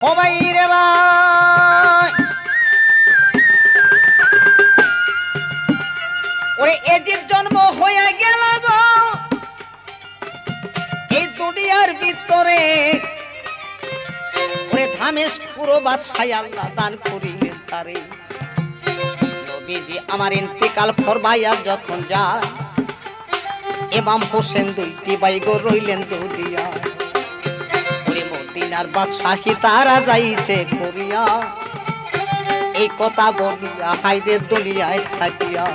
ও ভাই রে ভাই, ওরে এজির জন্ম হয়ে গেল গো এই দুনিয়ার ভিতরে। ওরে ধামেশ পুরো বাদশাহ আল্লাহ দান করিলেন তারে। নবীজি আমার ইন্তেকাল ফরমাইয়া যখন যায়, ইমাম হোসেন দুইটি বাইগো রইলেন দুনিয়া। ওরে মদিনার বাদশাহী তারা যাইছে করিয়া, এই কথা বলিয়া হাইরে দুনিয়ায় থাকিয়া।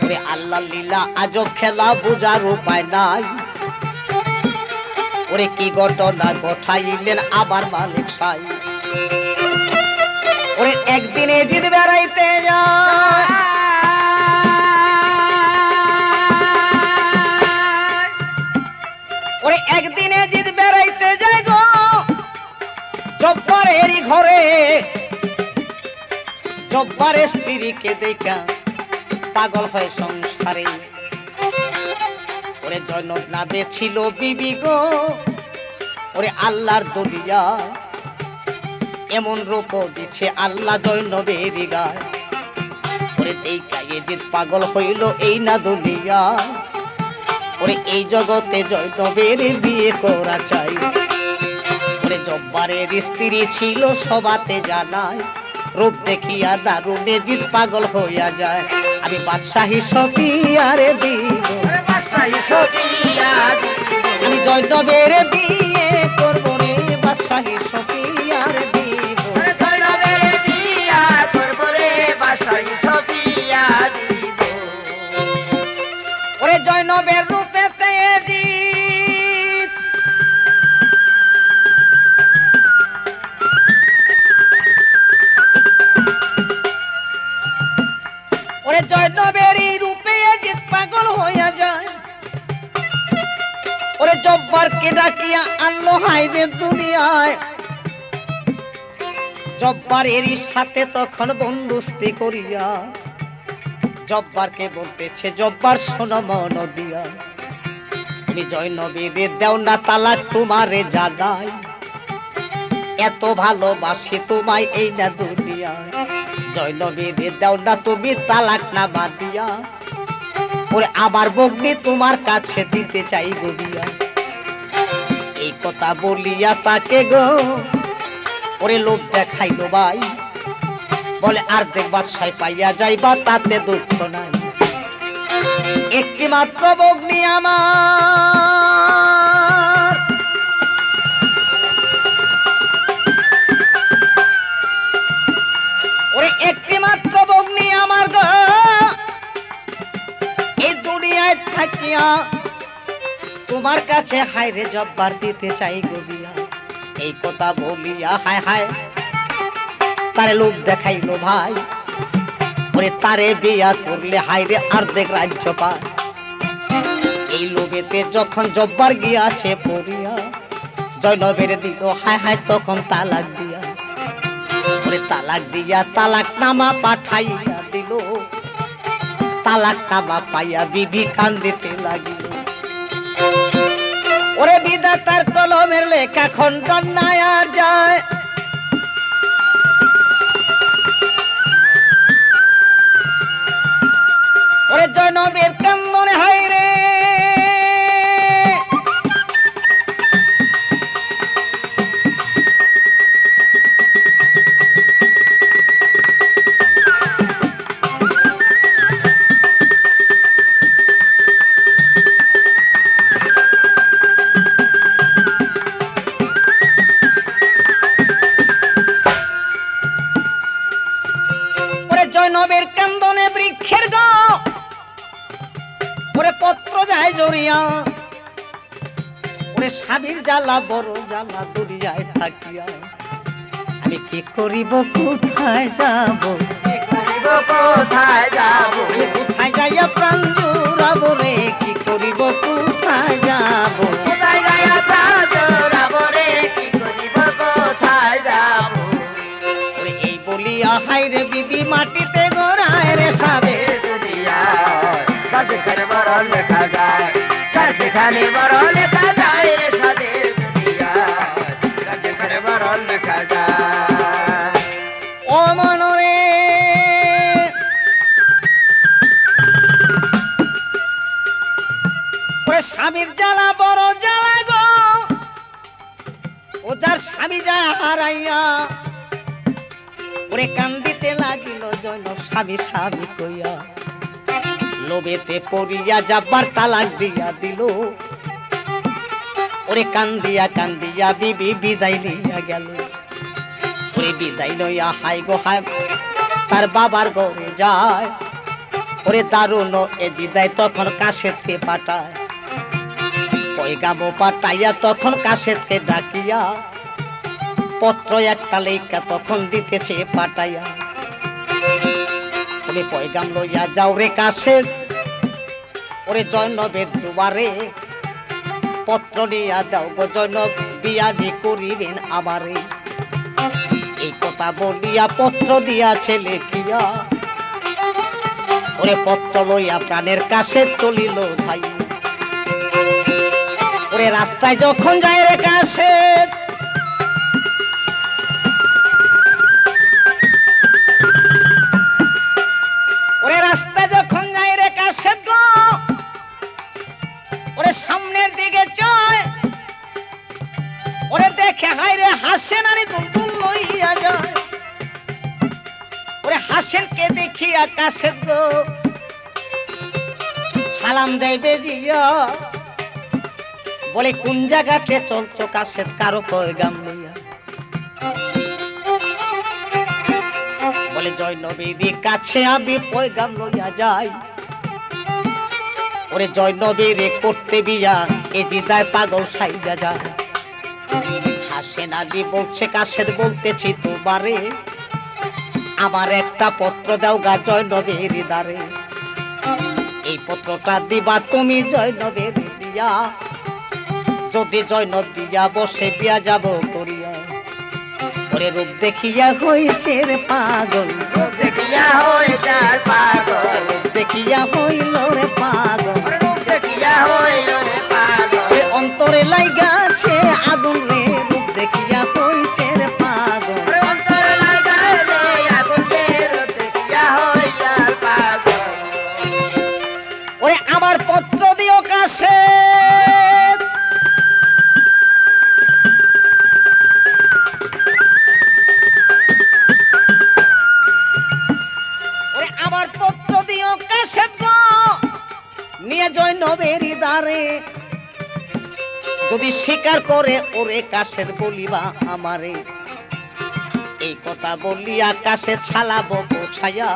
ওরে আল্লাহ লীলা আজব খেলা বুঝার উপায় নাই। ওরে কি ঘটনা ঘটাইলেন আবার মালিক সাই। ওরে একদিন এজিদ বেড়াইতে যায়, ওরে একদিন এজিদ বেড়াইতে যায় গো জব্বারেরই ঘরে। জব্বারের স্ত্রীকে দেখা পাগল হয় সংসারে। ওরে জয়নব নামে ছিল বিবি গো, ওরে আল্লাহর দলিয়া এমন রূপ দিছে আল্লাহ জয়নবের গায়। ওরে দেখা এজিদ পাগল হইল এই না দুনিয়া। ওরে এই জগতে জয়নবের বিয়ে করা চাই। ওরে জব্বারের স্ত্রী ছিল সবাতে জানায়, রূপ দেখিয়া দারুণ এজিদ পাগল হইয়া যায়। আমি বাদশাহী সফিয়ারে দিব, আমি জয়নবের বিয়ে করব রে বাদশাহী সফিয়ার দিব। ওরে জয়নবের রূপে এজিদ ওরে জয়নবের রূপে এজিদ পাগল হইয়া যায়। ওরে জব্বারকে ডাকিয়া আনলো হাইরে দুনিয়ায়। জব্বারের সাথে তখন বন্ধুস্তি করিয়া জব্বারকে বলতেছে, জব্বার শোনো মন দিয়া, তুমি জয়নবীরে দেও না তালাক তোমারে জানাই। এত ভালোবাসি তোমায় এই না দুনিয়ায়, জয়নবীরে দেও না তুমি তালাক না বাদিয়া। ওরে আমার বগ্নি তোমার কাছে দিতে চাই গদিয়া। এই কথা বলিয়া তাকে গো ওরে লোভ দেখাইলো ভাই। বলে আর দেখ বাদশায় পাইয়া যাইবা তাতে দুঃখ নাই। একটি মাত্র বগ্নি আমার, ওরে একটি মাত্র বগ্নি আমার গো এই দুনিয়ায় থাকিয়া তোমার কাছে হায়রে জব্বার দিতে চাই গবিয়া। এই কথা বলিয়া হায় হায় তারে লোভ দেখাইলো ভাই। ওরে তারে বিয়া করলে হায়রে অর্ধেক রাজ্য পায়। এই লোভেতে যখন জব্বার গিয়াছে পড়িয়া, জয়নবের দিল হায় হায় তখন তালাক দিয়া। ওরে তালাক দিয়া তালাক নামা পাঠাইয়া দিল। তালাক নামা পাইয়া বিবি কান্দিতে লাগিল। ওরে বিধাতার কলমের লেখা খণ্ডন নাই আর যায়। ওরে জয়নবের কান্দনে হায়রে জয়নবের কান্দনে বৃক্ষের গো ওরে পত্র যায় জড়িয়া। ওরে স্বামীর জ্বালা বড় জ্বালা দরিয়ায় থাকিয়া। আমি কি করিব কোথায় যাব, কোথায় যাব, কোথায় যাইয়া প্রাণ জোড়াবো রে, কি করিব কোথায় যাব, কোথায় যাইয়া প্রাণ জোড়াবো রে, কি করিব কোথায় যাব। ওরে এই বলিয়া হায়রে বিবি মাটিতে গড়ায় রে সাদের দুনিয়ায়। যেখানে বড় লেখা যায়, যেখানে বড় লেখা যায় রে সাদের দুনিয়ায়। যেখানে বড় মরণ দেখা যায়। ও মনরে ওরে স্বামীর জ্বালা বড় জ্বালা গো, ও যার স্বামী যায় হারাইয়া, ওরে কান্দিতে লাগিল জৈনব স্বামী স্বামী কইয়া, লোভেতে পড়িয়া যাবার তালাক দিয়া দিল, ওরে কান্দিয়া কান্দিয়া বিবি বিদায় লইয়া গেল। ওরে বিদায় লইয়া হাই গো হাই তার বাবার ঘরে যায়, ওরে দারুণ এ জিদায় তখন কাশেতকে পাঠায়, পয়গামো পাঠাইয়া তখন কাশেতকে ডাকিয়া, পত্র একটা লেখা তখন দিতেছে পাঠাইয়া, তুমি পয়গাম লইয়া যাও রে কাশেত, ওরে জৈনবের দুবারে পত্র নিয়া দাও গো, জৈনব বিয়ানি করিবেন আমারে। এই কথা বলিয়া পত্র দিয়াছে লেখিয়া, ওরে পত্র লইয়া প্রাণের কাশেত চলিল ভাই। ওরে রাস্তায় যখন যায় রে কাশেত, ওরে রাস্তায় যখন যায় রে কাশেত গো, ওরে সামনের দিকে চয়, ওরে দেখে হাই রে হাসেন আরে দুলদুল লইয়া যায়, ওরে হাসেন কে দেখিয়া কাশেত গো সালাম দেয় বেজিয়া, বলে কোন জায়গাতে চলছো কাশেত কারো পয়গাম লইয়া, বলে জৈনবের কাছে আমি পয়গাম লইয়া যাই, ওরে জৈনবের করতে বিয়া এ জিদায় পাগল সাইজা যায়। হাসেন আলী বলছে কাশেত বলতেছি তোমারে, আমার একটা পত্র দাও গা জৈনবের দ্বারে, এই পত্রটা দিবা তুমি জৈনবের দিয়া, যদি জৈনব দিয়া বসে বিয়া যাব করিয়া, ওরে রূপ দেখিয়া হইছে রে পাগল, রূপ দেখিয়া হয়েছে পাগল, রূপ দেখিয়া হইল রে পাগল, রূপ দেখিয়া হইল রে পাগল, ওরে অন্তরে লাইগাছে আগুন রে, রূপ দেখিয়া হইছে রে পাগল, অন্তর লাগায় রে আগুন রে, রূপ দেখিয়া হইল পাগল। ওরে আমার পত্র দিও কাশেত, ওরে আমার পত্র দিও কাশেত গো, নিয়ে জৈনবের দ্বারে, যদি স্বীকার করে ওরে কাশেত বলিবা আমারে। এই কথা বলিয়া কাশেত ছালাবো পৌঁছাইয়া,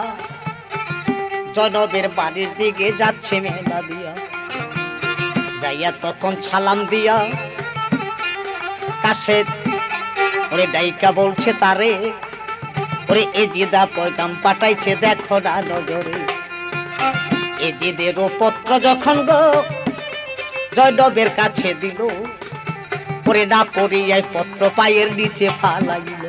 জৈনবের বাড়ির দিকে যাচ্ছে মেলা দিয়া, যাইয়া তখন ছালাম দিয়া কাশেত ওরে ডাইকা বলছে তারে, ওরে এ জিদা পয়গাম পাঠাইছে দেখো না নজরে, এ জিদেরও পত্র যখন গো জৈনবের কাছে দিল, ওরে না পড়িয়াই পত্র পায়ের নিচে ফালাইল,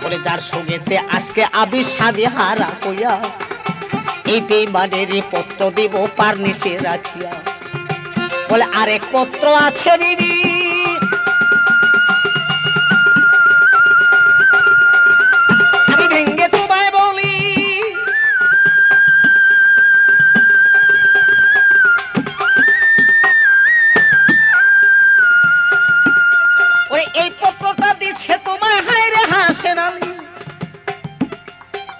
বলে যার সঙ্গেতে আজকে আবি স্বামী হারা কইয়া, এই বেইমানের পত্র দিব পার নিচে রাখিয়া, বলে আরেক পত্র আছে বিবি, আমি ভেঙ্গে তোমায় বলি, ওরে এই পত্রটা দিচ্ছে তোমায় হায় রে হাসেন আলী,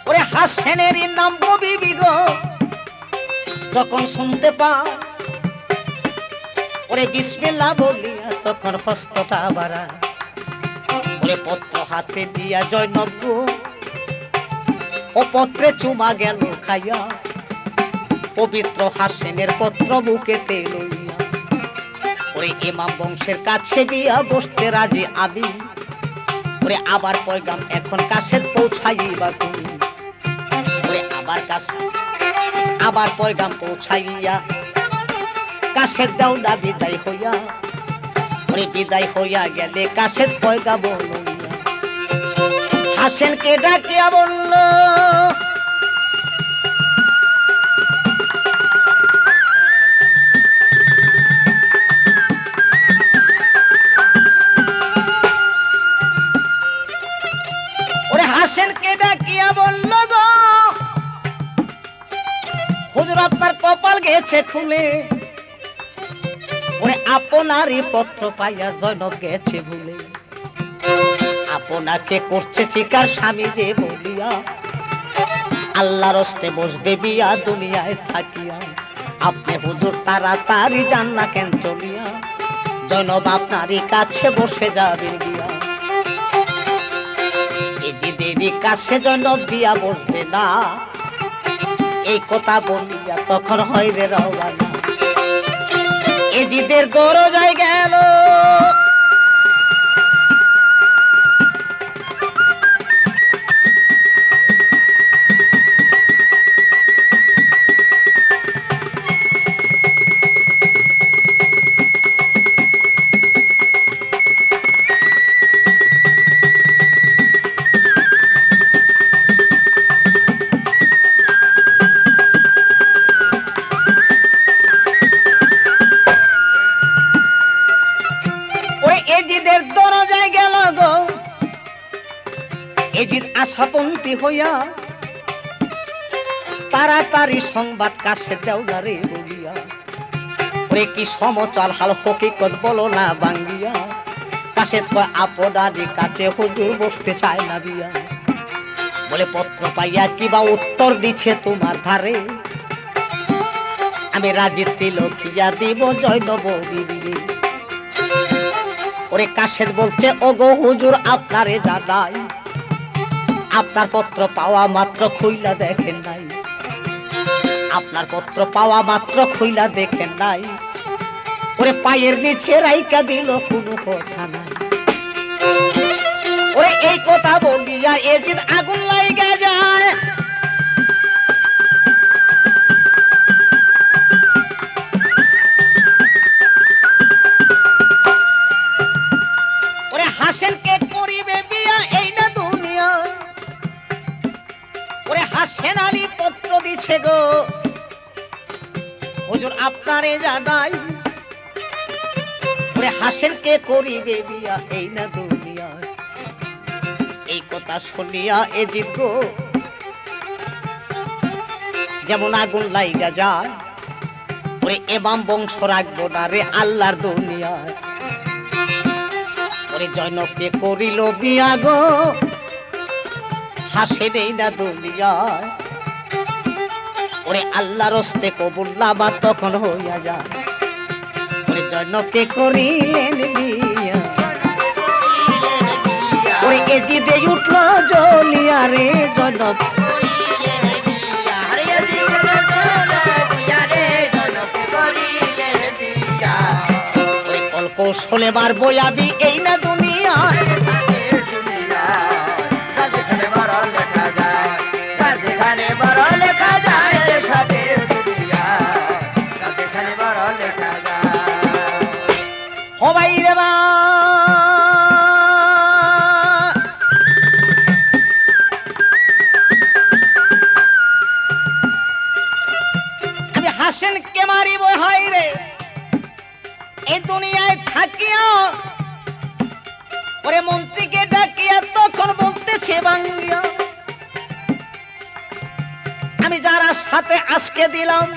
ওরে হাসেনেরই নাম বিবি গো, যখন শুনতে পায় ওরে বিসমিল্লাহ বলিয়া তখন হস্তটা বাড়া, ওরে পত্র হাতে দিয়া জৈনব গো ও পত্রে চুমা গেল খাইয়া, পবিত্র হাসেনের পত্র বুকেতে লইয়া, ওরে ইমাম বংশের কাছে বিয়া বসতে রাজি আমি, ওরে আবার পয়গাম এখন কাশেত পৌঁছাইবা তুমি, ওরে আবার পয়গাম পৌঁছাইয়া কাশেত দাও না বিদায় হইয়া, ওরে বিদায় হইয়া গেলে কাশেত পয়গাম লইয়া, হাসেনকে ডাকিয়া বলল, বলল গো হুজুর আপনার কপাল গেছে খুলে, ওরে আপনারই পত্র পাইয়া জয়নব গেছে ভুলে। আপনাকে করছে চিকার স্বামী যে বলিয়া, আল্লাহর হস্তে বসবে বিয়া দুনিয়ায় থাকিয়া। আপনি হুজুর তাড়াতাড়ি যান না কেন চলিয়া, জয়নব আপনারই কাছে বসে যাবে গিয়া। এই যে দেরি কাছে জয়নব বিয়া বসবে না, এই কথা বলিয়া তখন হয় রে রওয়ানা। এজিদের দরজায় গেল এজিদের দরজায় গেল গো, এজিদ আশাপন্থী হইয়া তাড়াতাড়ি সংবাদ কাছে দেও না রে বলিয়া। ওরে কি সমচাল হাল হকিকত বলো না বাঙ্গিয়া, কাছে কয় আপনারই কাছে হুজুর বসতে চায় না বিয়া। বলে পত্র পাইয়া কিবা উত্তর দিছে তোমার ধারে, আমি রাজি তিলকিয়া দিব জয়নব বিবি। ওরে কাশেদ বলছে ওগো হুজুর আপনারে জানাই, আপনার পত্র পাওয়া মাত্র খুইলা দেখেন নাই, আপনার পত্র পাওয়া মাত্র খুইলা দেখেন নাই। ওরে পায়ের নিচে রাইকা দিল কোনো কথা নাই। ওরে এই কথা বলিয়া এজিদ আগুন লাইগা যায়। ওরে হাসেনকে করিবে বিয়া এই না দুনিয়া, ওরে হাসেন আলী পত্র দিছে গো হুজুর আপনারে জানাই। ওরে হাসেনকে করিবে বিয়া এই না দুনিয়া। এই কথা শুনিয়া এজিদ গো যেমন আগুন লাইগা যায়, ওরে এমাম বংশ রাখবো না রে আল্লাহর দুনিয়ায়। ওরে জয়নবকে করিল বিয়া গো হাসেন এই না দুনিয়ায়। ওরে আল্লাহর হস্তে কবুল নামা তখন হইয়া যায়। ওরে জয়নবকে করিলেন বিয়া, ওরে এজিদে উঠল জ্বলিয়া রে জয়নব। ওরে কলকৌশলে মারবো আমি এই না দুনিয়ায়। হবাই রে বা আমি হাসেনকে মারিব হাই রে এই দুনিয়ায় থাকিয়া। ওরে মন্ত্রীকে ডাকিয়া তখন বলতেছে বাঙ্গিয়া, আমি যারা সাথে আজকে দিলাম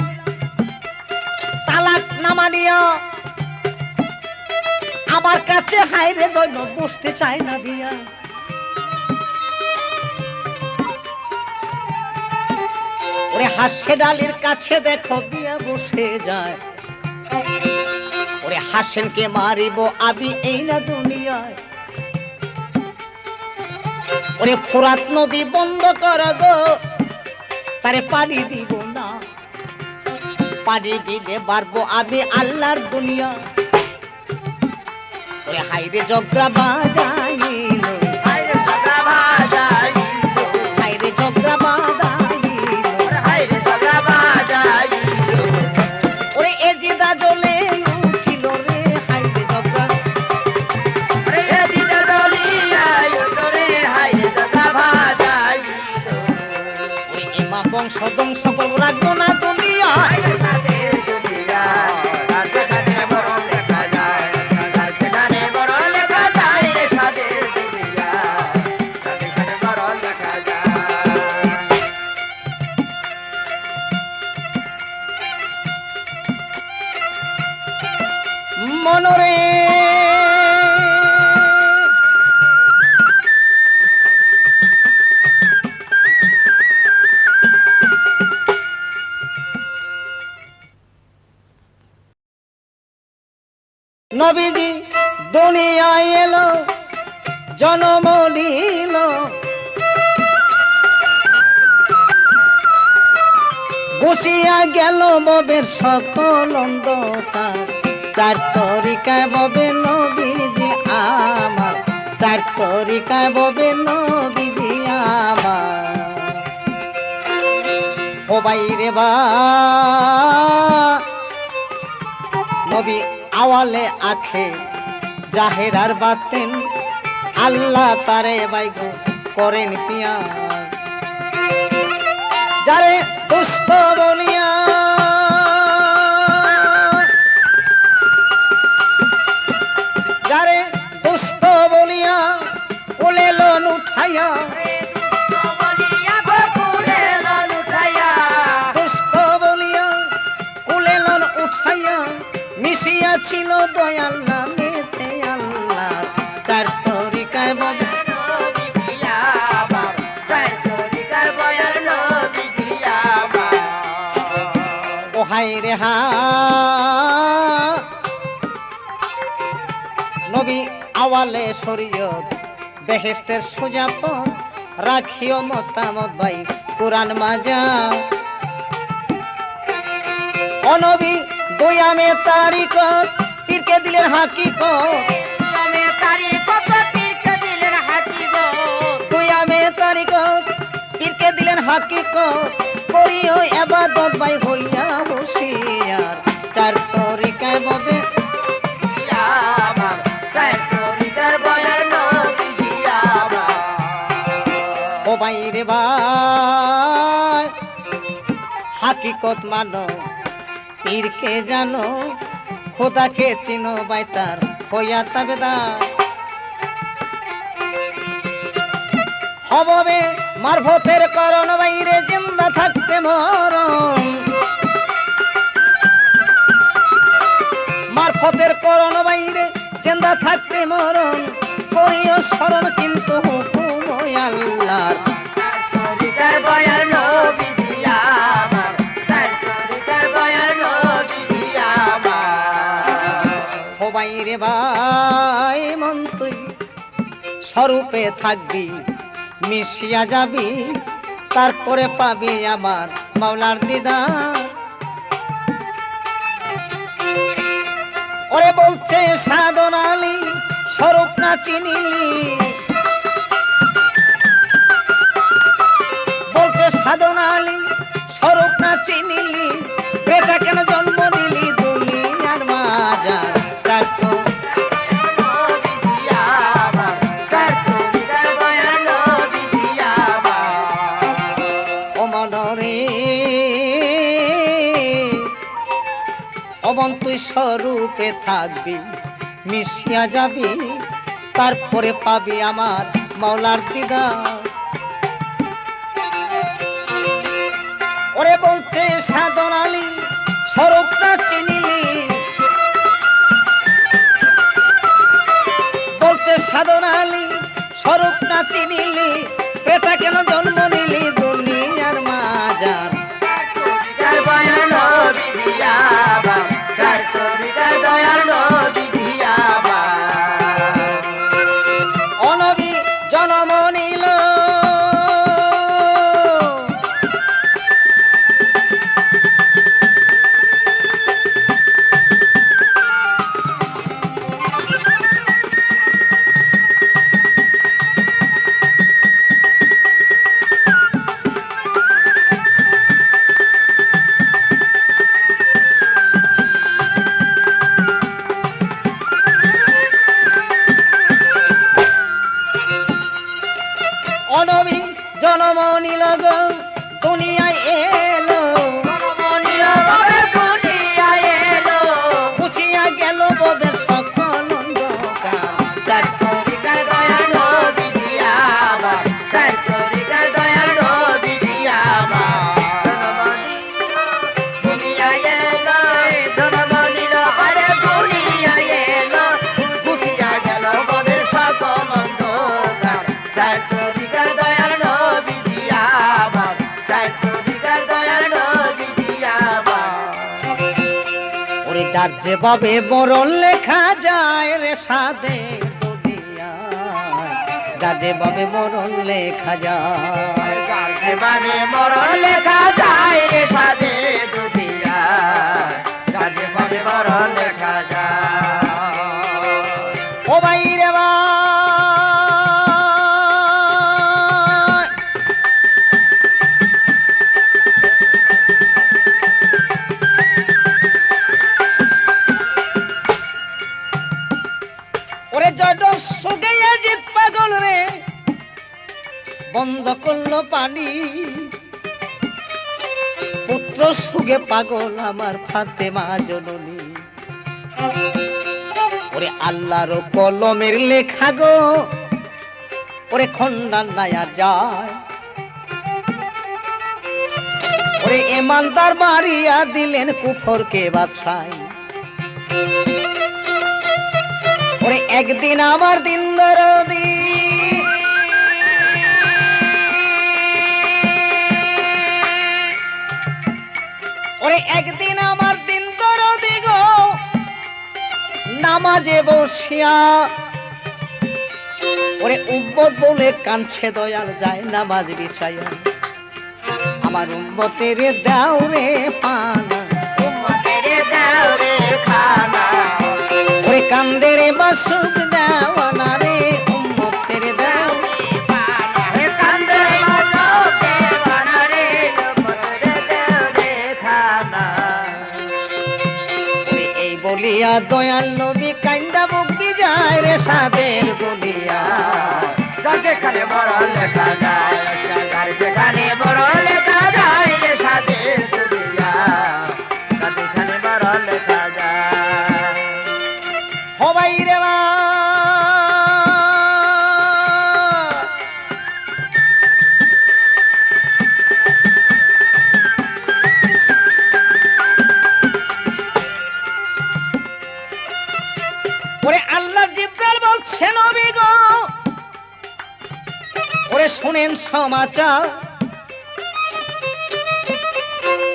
তালাক নামা নিয়া, আমার কাছে হাইরে জয়নব বসতে চায় না বিয়া। ওরে হাসেন আলীর কাছে দেখো বিয়া বসে যায়। ওরে হাসেনকে মারিব আমি এই না দুনিয়ায়। ওরে ফোরাত নদী বন্ধ কর গো, তারে পানি দিব না, পানি দিলে বাড়বো আমি আল্লাহর দুনিয়া। ওরে হাইরে জগরা বাজাইল, হাইরে জগরা বাজাইল, হাইরে জগরা বাজাইল, হাইরে জগরা বাজাইল। ওরে এজিদা জ্বলে উঠিল রে হাইরে জগরা, ওরে এজিদা জ্বলিয়া উঠিল রে হাইরে জগরা বাজাইল। ওরে এমা বংশ ধ্বংস করব রাখবো না দুনিয়া। জনম নিল বসিয়া গেল ববের সকল অন্ধকার চার তরিকায় ববে নবীজি আমার চার তরিকায় ববে নবীজি আমার ও বাইরে বা নবী আওয়ালে আখে জাহের আর বাতেন আল্লাহ তারে বাইগো করেন পিয়া যারে দুস্থ বলিয়া যারে দুস্থ বলিয়া কোলে লন উঠাইয়া দুস্থ বলিয়া কোলে লন উঠাইয়া মিশিয়া ছিল দয়াল নামেতে আল্লাহ চার তরিকায় ববে হাই রে হা নবী আওয়ালে শরীয়ত বেহেশতের সোজা পথ রাখিও মতামত ভাই কুরআন মাজা অনবী দুয়ামে তারিকত পীরকে দিলেন হাকিকত দুয়ামে তারিকত পীরকে দিলেন হাকিকত করিও ইবাদত ভাই হইয়া হুশিয়ার চার তরিকায় ববে ও ভাই রে ভাই হাকিকত মানো পীরকে জানো খোদাকে চিনো ভাই তার হইয়া তাবেদার হববে মারফতের করণ বাইরে জিন্দা থাকতে মরণ মারফতের করণ বাইরে জিন্দা থাকতে মরণ করিও স্মরণ কিন্তু হুকুম আল্লাহর ও বাইরে ভাই মন তুই স্বরূপে থাকবি মিশিয়া যাবি তারপরে পাবি আমার মাওলার দিদার ওরে বলছে সাধন আলী স্বরূপ না চিনিলি বলছে সাধন আলী স্বরূপ না চিনিলি বেটা কেন জন্ম নিলি দুনিয়ার মাজার অবন তুই স্বরূপে থাকবি মিশিয়া যাবি তারপরে পাবি আমার মাওলার দিদার ওরে বলছে সাধন আলী স্বরূপটা চিনিলি বলছে সাধন আলী স্বরূপটা চিনিলি পেটা কেন জন্ম নিলি দুনিয়ার মাজার অনবী জনম নিল অনবী জনম নিল গো দুনিয়ায় এলো পুছিয়া গেল ববের সকল অন্ধকার চার তরিকার দয়ার নবী দিয়া আমার চার তরিকার দয়ার নবী দিয়া আমার দুনিয়ায় এলো জনম নিল আরে দুনিয়ায় এলো পুছিয়া গেল ববের সকল অন্ধকার চার যার যেভাবে বরণ লেখা যায় রে সাদে দুনিয়ায় যার যেভাবে মরণ লেখা যায়। যার যেভাবে মরণ লেখা যায় রে সাধে দুনিয়া, যার যেভাবে মরণ লেখা যায়। ও ভাই রে ভাই, ওরে জয়ডব সুগে জিত পাগল রে বন্ধ করলো পানি, পুত্র সুগে পাগল আমার ফাতেমা জননী। ওরে আল্লাহর কলমের লেখা গো, ওরে খন্ডান নায়া যায়। ওরে ইমানদার মারিয়া দিলেন কুফরকে বাছাই। ওরে একদিন আমার দিন দরদি, ওরে একদিন আমার দিন দরদি গো নামাজে বসিয়া, ওরে উম্মত বলে কাঁদছে দয়াল যায় নামাজ বিছাইয়া। আমার উম্মতের দাও রে পানা, উম্মতের দাও রে খানা, ওরে কান্দে রে বাসুক দেওয়ানা রে উম্মতের দাও পানা। হে কান্দে মানো দেওয়ানা রে, উম্মতের দাও রে খানা। ওরে এই বলিয়া দয়াল নবী কান্দা বুক যায় রে সাদের দুনিয়া। যার যেখানে মরণ লেখা যায়, যার যেখানে মরণ লেখা যায় রে সাধে দুনিয়া, যার যেখানে মরণ লেখা যায়। হবাই রে মা, ওরে আল্লাহ জিব্রাইল বলছে নবী গো, ওরে শুনেন সমাচার।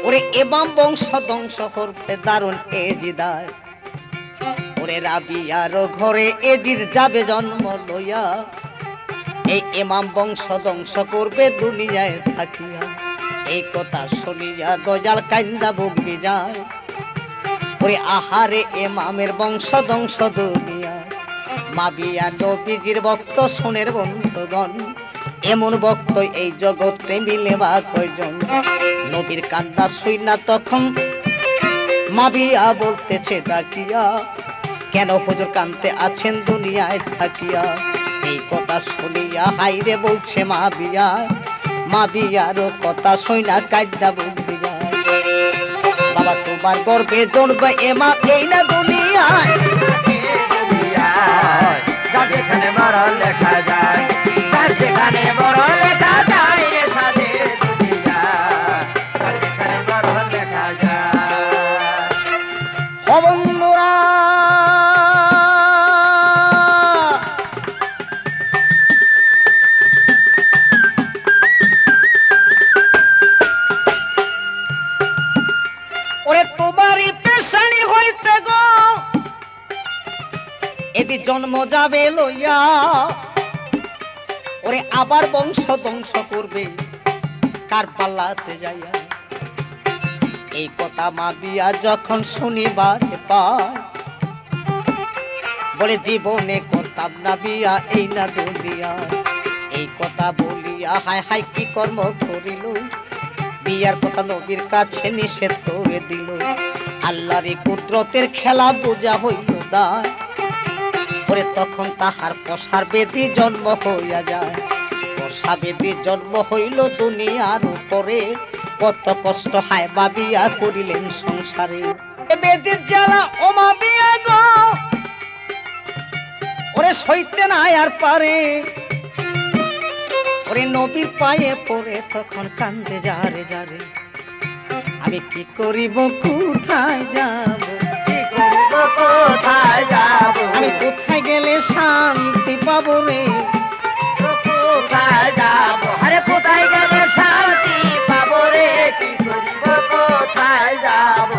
ওরে এবাম বংশ ধ্বংস করবে দারুণ এজিদায়। ওরে রাবিয়ার ঘরে এজিদ যাবে জন্ম লইয়া, এই ইমাম বংশ ধ্বংস করবে দুনিয়ায় থাকিয়া। এই কথা শুনিয়া দয়াল কান্দা বুকবি যায়। ওরে আহারে ইমামের বংশ ধ্বংস দুনিয়া। মাবিয়া নবীজির ভক্ত সোনের বন্ধুগণ, এমন ভক্ত এই জগতে মিলে বা কয়জন। নবীর কান্না শুইনা তখন মাবিয়া বলতেছে ডাকিয়া, কেন হুজুর কানতে আছেন দুনিয়ায় থাকিয়া। এই কথা শুনিয়া হাইরে বলছে মাবিয়া, মাবিয়ারও কথা শুইনা কাঁদা বুঝবি যায়। বাবা তোমার গর্বে জন্মে এমা এই না দুনিয়ায়, যার যেখানে মরণ লেখা যায়, যার যেখানে মরণ লেখা যায় রে সাধে দুনিয়া, যার যেখানে মরণ লেখা যায়। ও বন্ধুরা ওরে তোমারই পেশানি হইতে গো এদি জন্ম যাবে লইয়া। ওরে আবার বংশ ধ্বংস করবে কার পাল্লাতে যাইয়া। এই কথা মাবিয়া যখন শুনিবার পায়, বলে জীবনে করতাম না বিয়া এই না দুনিয়া। এই কথা বলিয়া হায় হায় কি কর্ম করিল, বিয়ার কথা নবীর কাছে নিষেধ করে দিল। আল্লাহর কুদরতের খেলা বোঝা হইল দায়। ওরে তখন তাহার পশার বেদি জন্ম হইয়া যায়। পশা বেদি জন্ম হইল দুনিয়ার উপরে, কত কষ্ট হায় মাবিয়া করিলেন সংসারে। এ বেদির জ্বালা ও মাবিয়া গো, ওরে সইতে নাই আর পারে। ওরে নবীর পায়ে পড়ে তখন কান্দে যারে যারে, আমি কি করিব কোথায় যাব, কি করিব কোথায় যাব, আমি কোথায় গেলে শান্তি পাবো রে। কোথায় যাব, আরে কোথায় গেলে শান্তি পাবো রে, কি করিব কোথায় যাব।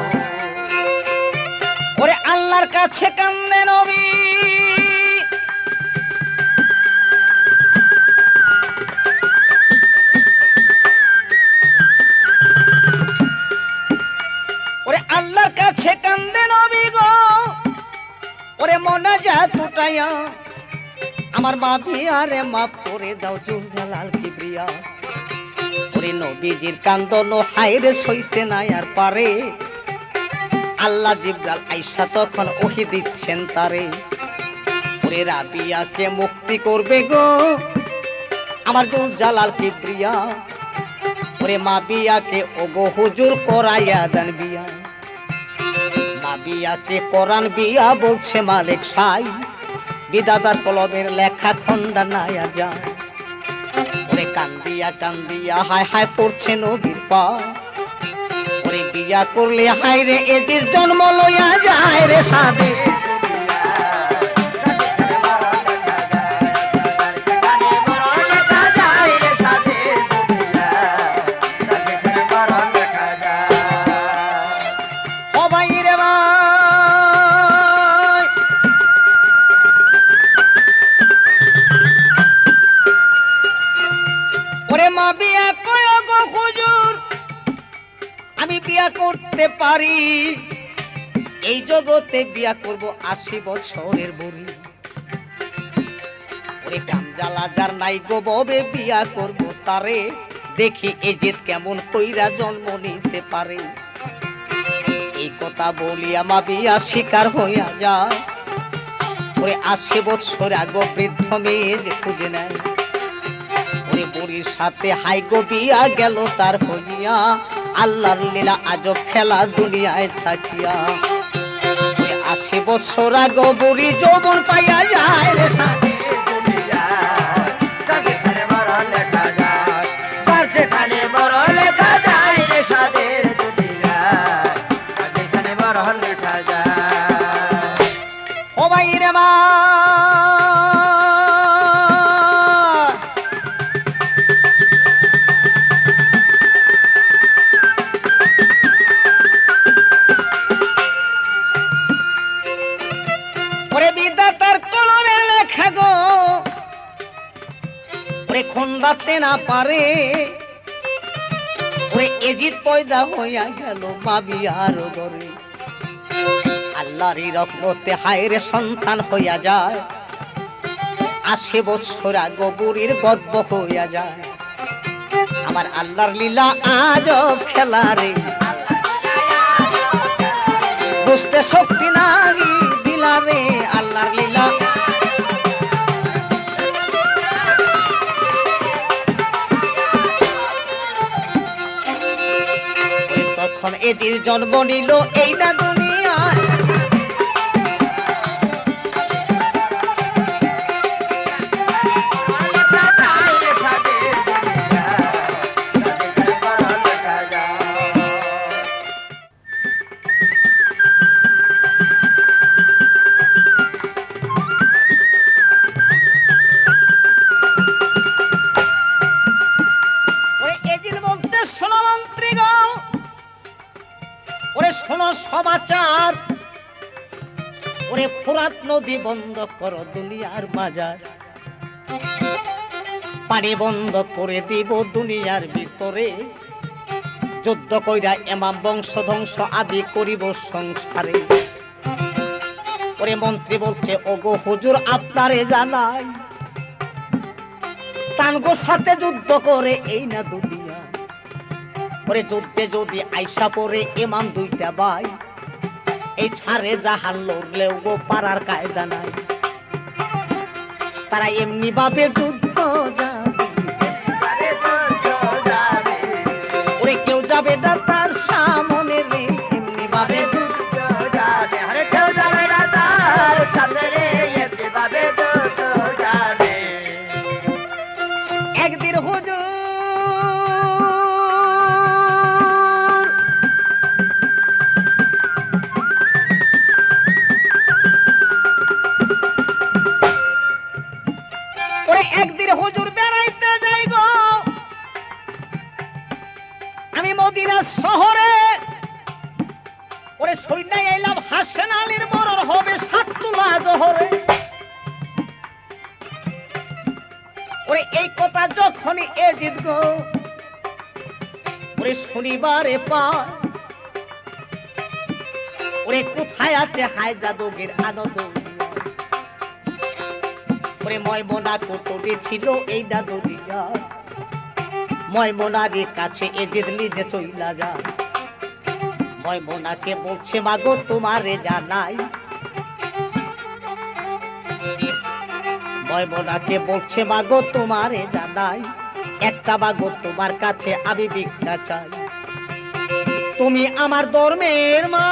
ওরে আল্লাহর কাছে কান্দে নবী, আমার মা বিয়ারে মাফ করে দাও জুলজালাল কিবরিয়া। ওরে নবীজির কান্দন হায়রে সইতে নাই আর পারে, আল্লাহ জিবরাল আইসা তখন ওহি দিচ্ছেন তারে। ওরে রাবিয়াকে মুক্তি করবে গো আমার জুলজালাল কিবরিয়া। ওরে মা বিয়াকে ওগো হুজুর করাইয়া দেন বিয়া। মা বিয়াকে করান বিয়া বলছে মালিক সাই, বিদাদার কলমের লেখা খন্ডা নায়া যায়। ওরে কান্দিয়া কান্দিয়া হায় হায় পড়ছে নবীর পা। ওরে বিয়া করলে হায় রে এজির জন্ম লইয়া যায় রে সাদে। আমি বিয়া করতে পারি, এই জগতে বিয়া করব 80 বছরের বুড়ি। ওরে কামজালা যার নাই গো ববে বিয়া করব তারে, দেখি এজিদ কেমন কইরা জন্ম নিতে পারে। এই কথা বলিয়া মা বিয়া শিকার হইয়া যায়। ওরে 80 বছর আগে বৃদ্ধ মেয়ে যে খুঁজে নেয়। ওরে বুড়ির সাথে হাই গো বিয়া গেল তার হইয়া, আল্লাহর লীলা আজব খেলা দুনিয়ায় থাকিয়া। 80 বছর আগে বুড়ি যৌবন পাইয়া যায় রে সাথে দুনিয়া। যেখানে বড় লেখা যায়, যেখানে বড় লেখা যায় রে সাথে দুনিয়া, যেখানে বড় লেখা যায়। ও ভাই রে মা খন্ডাতে না পারে। ওরে এজিদ পয়দা হইয়া গেল মা বিয়ার ঘরে। আল্লাহরই রহমতে হায়রে সন্তান হইয়া যায়। 80 বছর আগে বুড়ির গর্ভ হইয়া যায়। আমার আল্লাহর লীলা আজব খেলা রে, বুঝতে শক্তি নাই দিলা রে আল্লাহর লীলা। তখন এজির জন্ম নিল এই না দুনিয়ায়। শোনো সমাচার, ওরে ফোরাত নদী বন্ধ করো দুনিয়ার বাজার। পানি বন্ধ করে দিব দুনিয়ার ভিতরে, যুদ্ধ কইরা এমাম বংশ ধ্বংস আদি করিব সংসারে। ওরে মন্ত্রী বলছে ওগো হুজুর আপনারে জানাই, তানগো সাথে যুদ্ধ করে এই না দুনিয়া। ওরে যুদ্ধে যদি আইসা পড়ে ইমাম দুইটা ভাই, এই ছাড়ে জাহান লড়লেও গো পারার কায়দা নাই। তারা এমনি ভাবে যুদ্ধ যাবে, ওরে কেউ যাবে না তার সামনে রে, এমনি ভাবে যুদ্ধ যাবে। আরে কেউ যাবে না তার সামনে রে, এমনি ভাবে যুদ্ধ যাবে। একদিন হুজুর বেড়াইতে যাই গো আমি মদিনা শহরে। ওরে সৈন্যায় এলাম হাসেন আলীর মরণ হবে 7 তুলা জোহরে। ওরে এই কথা যখনই এজিদ গো ওরে শনিবারে পায়, ওরে কোথায় আছে হায় যাদবের আনন্দ। ওরে ময়মনা কুতুবি ছিল এই না দুনিয়া, ময়মনার কাছে এজিদ নিজে চইলা যা। ময়মনাকে বলছে মাগো তোমারে জানাই, ময়মনাকে বলছে মাগো তোমারে জানাই, একটা মাগো তোমার কাছে আমি ভিক্ষা চাই। তুমি আমার ধর্মের মা,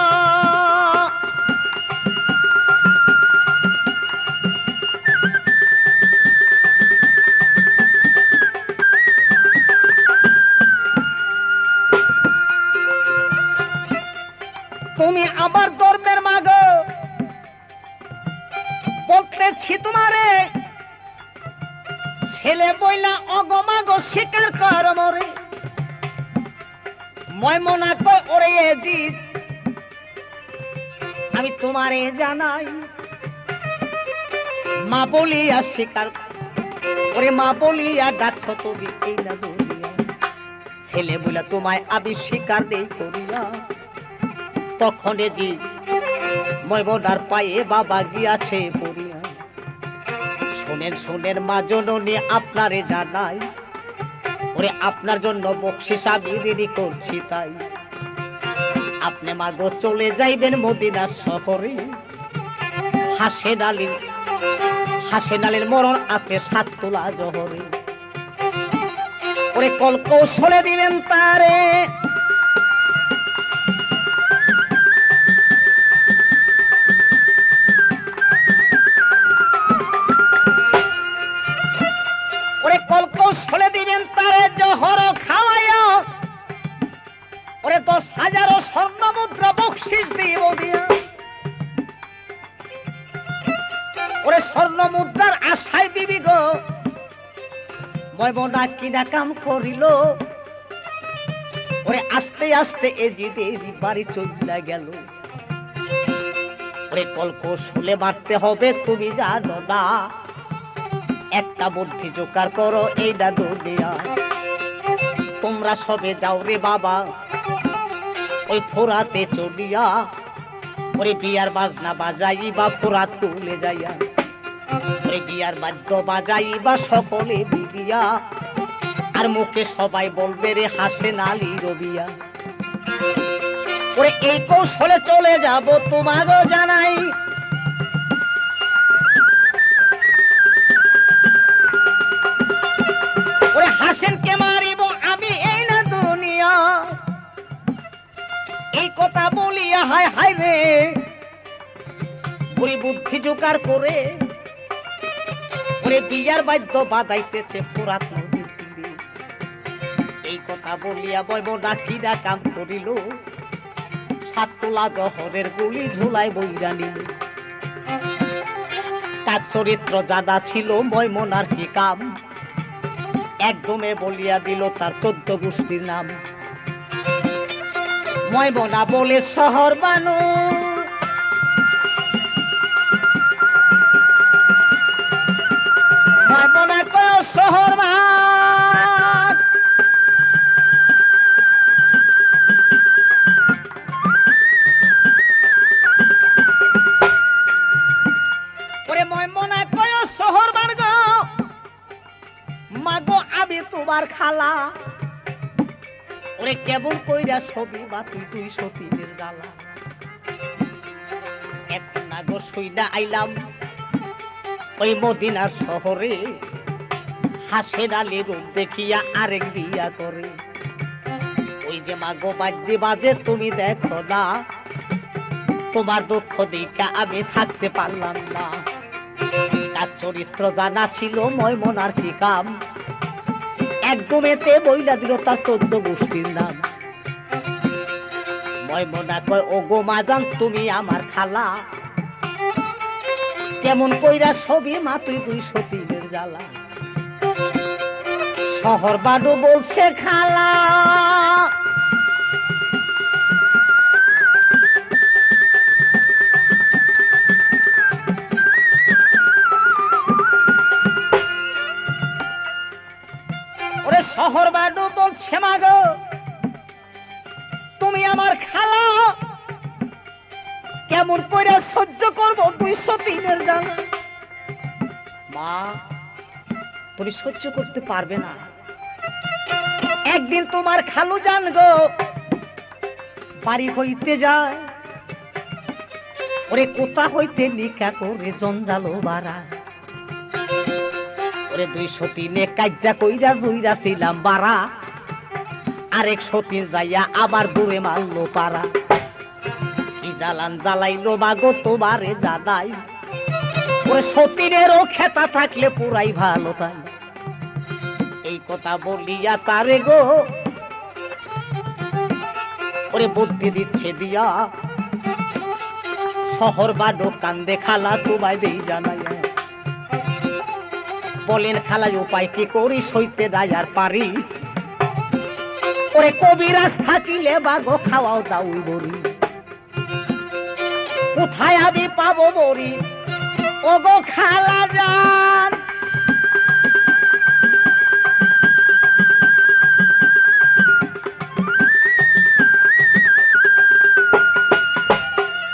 তুমি আমার ধর্মের মাগো, বলতেছি তোমারে ছেলে বইলা অগমাগো স্বীকার কর মরে। ময়মনা কয় ওরে এজিদ আমি তোমারে জানাই, মা বলিয়া স্বীকার, ওরে মা বলিয়া ডাকছ তুমি এই না দুনিয়া, ছেলে বইলা তোমায় আমি স্বীকার দেই করিয়া। তখন এজিদ ময়মনার পায়ে বাবা গিয়াছে পড়িয়া। শোনেন শোনেন মা জননী আপনারে জানাই, ওরে আপনার জন্য বকশিশ আমি দেরি করছি তাই। আপনি মাগো চলে যাইবেন মদিনা শহরে, হাসেন আলীর মরণ আছে 7 তোলা জহরে। ওরে কল কৌশলে দিবেন তারে, ওরে কল কৌশলে দিবেন তারে জহর খাওয়াইয়া। ওরে 10,000 স্বর্ণ মুদ্রা বকশিশ দিব দিয়া। ওরে স্বর্ণ মুদ্রার আশায় দিবি গো ময়মনা কিনা কাম করিল। ওরে আস্তে আস্তে এজিদের বাড়ি চলে গেল। ওরে কল কৌশলে মারতে হবে তুমি জানো না, একটা বুদ্ধি জোগাড় করো এই না দুনিয়া। তোমরা সবে যাও রে বাবা ওই ফোরাতে চলিয়া, ওরে বিয়ার বাজনা বাজাইবা ফোরাত তুলে যাইয়া। ওরে বিয়ার বাদ্য বাজাইবা সকলে বিবিয়া, আর মুখে সবাই বলবে রে হাসেন আলী রবিয়া। ওরে এই কৌশলে চলে যাব তোমারও জানাই, ওরে হাসেনকে মারিব আমি এই না দুনিয়া। এই কথা বলিয়া হায় হায় রে বুড়ি বুদ্ধি জোগাড় করে, ওরে বিয়ার বাদ্য বাজাইতেছে ফোরাত নদীর তীরে। এই কথা বলিয়া ময়মনা কিনা কাম করিল, 7 তোলা জহরের গুলি ঝুলাই বইরা নিল। তার চরিত্র জানা ছিল ময়মনার কি কাম, একদমে বলিয়া দিল তার 14 গোষ্ঠীর নাম। ময়মনা বলে শহর বানু, ময়মনা কয় শহর বান। ওরে ময়মনা কয় শহর বান গো মাগো আমি তোমার খালা। ওরে কেমন কইরা ছবি বা তুই সতীনের জ্বালা। এখন না গো শুইনা আইলাম ওই মদিনার শহরে, হাসেন আলী রূপ দেখিয়া আরেক বিয়া করে। ওই যে মাগো বাদ্যে বাজে তুমি দেখো না, তোমার দুঃখ দেখা আমি থাকতে পারলাম না। তার চরিত্র জানা ছিল ময়মনার কি কাম, একদমেতে বইলা দিল তার 14 গোষ্ঠীর নাম। ময়মনা কয় ও গো মাজান তুমি আমার খালা, কেমন কইরা ছবি মা তুই সতীনের জ্বালা। শহর বানু বলছে খালা, ওরে শহর বানু বলছে মাগো তুমি আমার খালা, কেমন করে সহ্য করবো 203-এর জ্বালা। মা তুমি সহ্য করতে পারবে না। একদিন তোমার খালু জান গো বাড়ি হইতে যায়, ওরে কোথা হইতে নিকা করে জঞ্জালো বাড়া, ওরে 203 কাজ্জা কইরা জুইরা ছিলাম বাড়া, আরেক সতীন যাইয়া আবার দূরে মারলো পারা। কি জ্বালান জ্বালাইলো বাগো তোমারে জানাই, ওরে সতীনেরও খেতা থাকলে পুরাই ভালো তাই। এই কথা বলিয়া তারে গো ওরে বুদ্ধি দিচ্ছে দিয়া, শহর বা দোকান দে খালা তোমায় দেই জানাইয়া। বলেন খালা উপায় কি করি সইতে দায় আর পারি, ওরে কবিরাজ থাকিলে বাগো খাওয়াও দাও বড়ি, কোথায় আমি পাবো বড়ি ও গো খালা জান।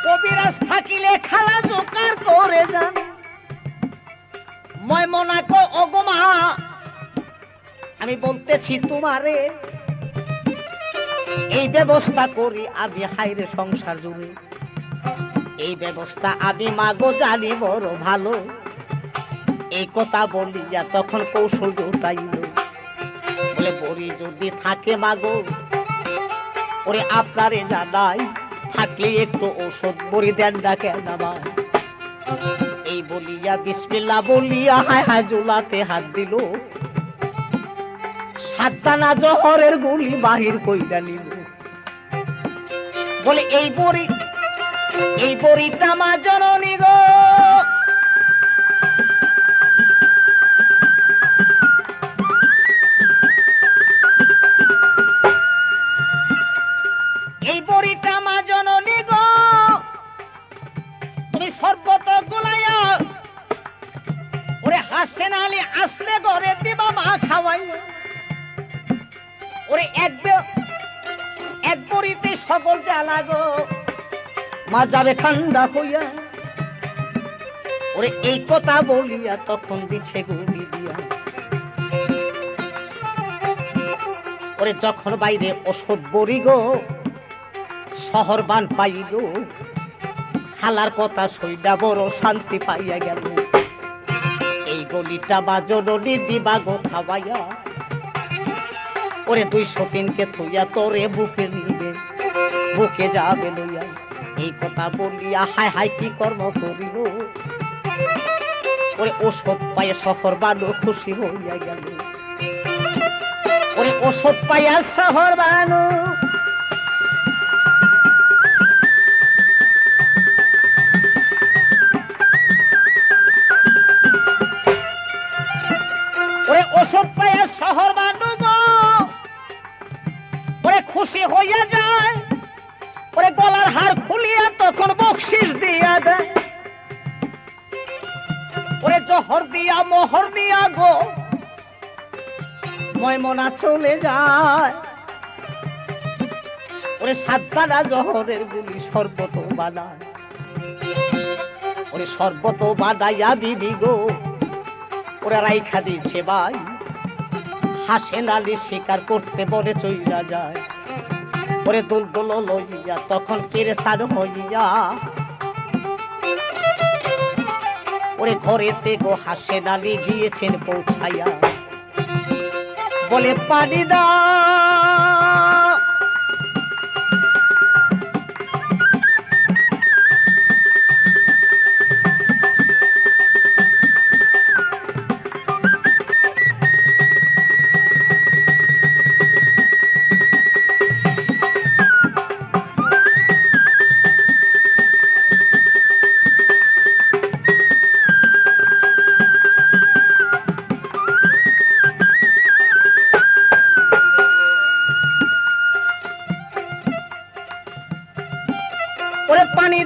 কবিরাজ থাকিলে খালা জোগাড় করে যান, ময়মনা কো ওগো মা আমি বলতেছি তোমারে, এই ব্যবস্থা করি আমি হাইরে সংসার জুড়ে, এই ব্যবস্থা আমি মাগো জানি বড় ভালো। এই কথা বলিয়া তখন কৌশল জোটাইল, বলে বড়ি যদি থাকে মাগো ওরে আপনারে জানাই, থাকলে একটু ঔষধ বড়ি দেন না কেন আমার। এই বলিয়া বিসমিল্লাহ বলিয়া হায় হায় জোলাতে হাত দিল, 7 দানা জহরের গুলি বাহির কইরা নিল, বলে এই বড়িটা মা জননী গো এই বড়িটা মা জননী গো তুমি সর্বত গোলাইয়া ওরে হাসেন আলী আসলে ঘরে দিবা মা খাওয়াইয়া, ওরে এক বড়িতে সকল জ্বালা গো মা যাবে ঠান্ডা হইয়া। ওরে এই কথা বলিয়া তখন দিছে গুলি দিয়া, ওরে যখন বাইরে ওষুধ বড়ি গো শহর বান পাইল, খালার কথা সইডা বড় শান্তি পাইয়া গেল। এই গলিটা বাজননি দিবা গো খাওয়াইয়া, ওরে 203 থইয়া তোরে বুকে নিবে বুকে যাবে লইয়া। এই কথা বলিয়া হায় হায় কি কর্ম করিল, ওরে ওষুধ পাইয়া শহর বানু খুশি হইয়া গেল, ওরে ওষুধ পাইয়া শহর বানু ওরে ওষুধ পাইয়া শহর বানু গো ওরে খুশি হইয়া যায়, ওরে গলার হার খুলিয়া তখন বকশিস দিয়া দেয়, ওরে জহর দিয়া মোহর দিয়া গো ময়মনা চলে যায়, ওরে 7 দানা জহরের গুলি শরবত বানায়, ওরে শরবত বানাইয়া দিবি গো ওরা রাইখা দিচ্ছে ভাই। হাসেন আলী শিকার করতে বলে চইলা যায়, ওরে দুলদুল লইয়া তখন পেরেশান হইয়া, ওরে ঘরেতে গো হাসেন আলী গিয়েছেন পৌঁছাইয়া, বলে পানি